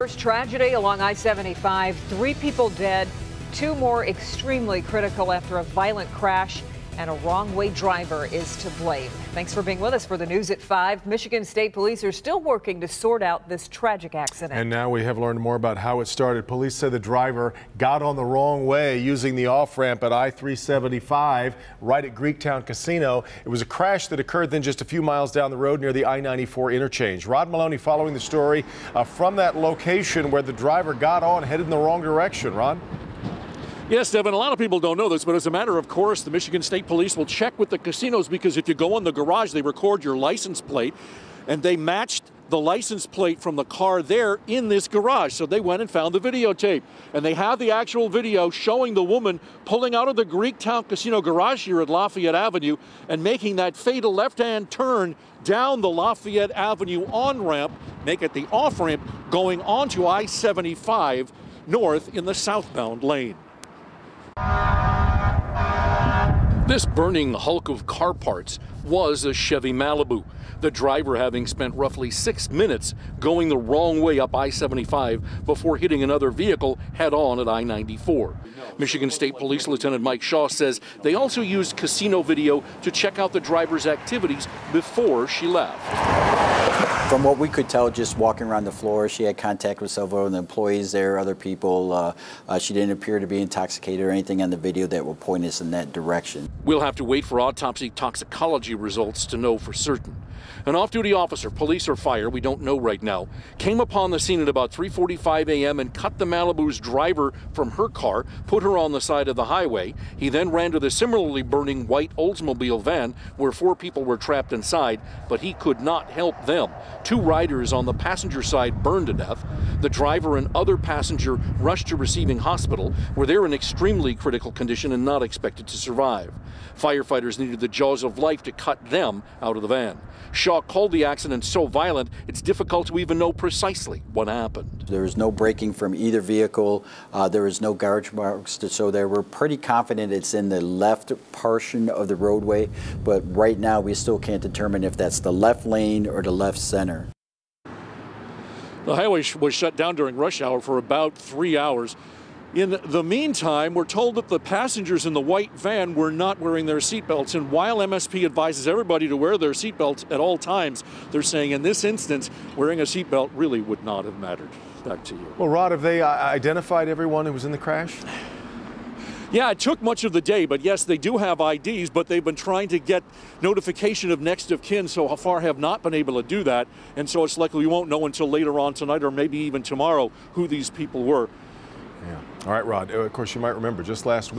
First tragedy along I-75, 3 people dead, 2 more extremely critical after a violent crash, and a wrong-way driver is to blame. Thanks for being with us for the news at 5. Michigan State Police are still working to sort out this tragic accident. And now we have learned more about how it started. Police said the driver got on the wrong way using the off-ramp at I-75 right at Greektown Casino. It was a crash that occurred then just a fefew miles down the road near the I-94 interchange. Rod Maloney following the story from that location where the driver got on, headed in the wrong direction. Rod? Yes, Devin, a lot of people don't know this, but as a matter of course, the Michigan State Police will check with the casinos because if you go in the garage, they record your license plate, and they matched the license plate from the car there in this garage. So they went and found the videotape, and they have the actual video showing the woman pulling out of the Greektown Casino garage here at Lafayette Avenue and making that fatal left-hand turn down the Lafayette Avenue on-ramp, make it the off-ramp going onto I-75 north in the southbound lane. This burning hulk of car parts was a Chevy Malibu, the driver having spent roughly 6 minutes going the wrong way up I-75 before hitting another vehicle head-on at I-94. Michigan State Police Lieutenant Mike Shaw says they also used casino video to check out the driver's activities before she left. From what we could tell, just walking around the floor, she had contact with several of the employees there, other people. She didn't appear to be intoxicated or anything on the video that will point us in that direction. We'll have to wait for autopsy toxicology results to know for certain. An off-duty officer, police or fire, we don't know right now, came upon the scene at about 3:45 a.m. and cut the Malibu's driver from her car, put her on the side of the highway. He then ran to the similarly burning white Oldsmobile van where 4 people were trapped inside, but he could not help them. 2 riders on the passenger side burned to death. The driver and other passenger rushed to receiving hospital where they're in extremely critical condition and not expected to survive. Firefighters needed the jaws of life to cut them out of the van. Shaw called the accident so violent, it's difficult to even know precisely what happened. There was no braking from either vehicle. There was no gouge marks to show there. We're pretty confident it's in the left portion of the roadway, but right now we still can't determine if that's the left lane or the left center. The highway was shut down during rush hour for about 3 hours. In the meantime, we're told that the passengers in the white van were not wearing their seatbelts. And while MSP advises everybody to wear their seatbelts at all times, they're saying in this instance, wearing a seatbelt really would not have mattered. Back to you. Well, Rod, have they identified everyone who was in the crash? Yeah, it took much of the day, but yes, they do have IDs, but they've been trying to get notification of next of kin, so far have not been able to do that. And so it's likely we won't know until later on tonight or maybe even tomorrow who these people were. Yeah. All right, Rod. Of course, you might remember just last week.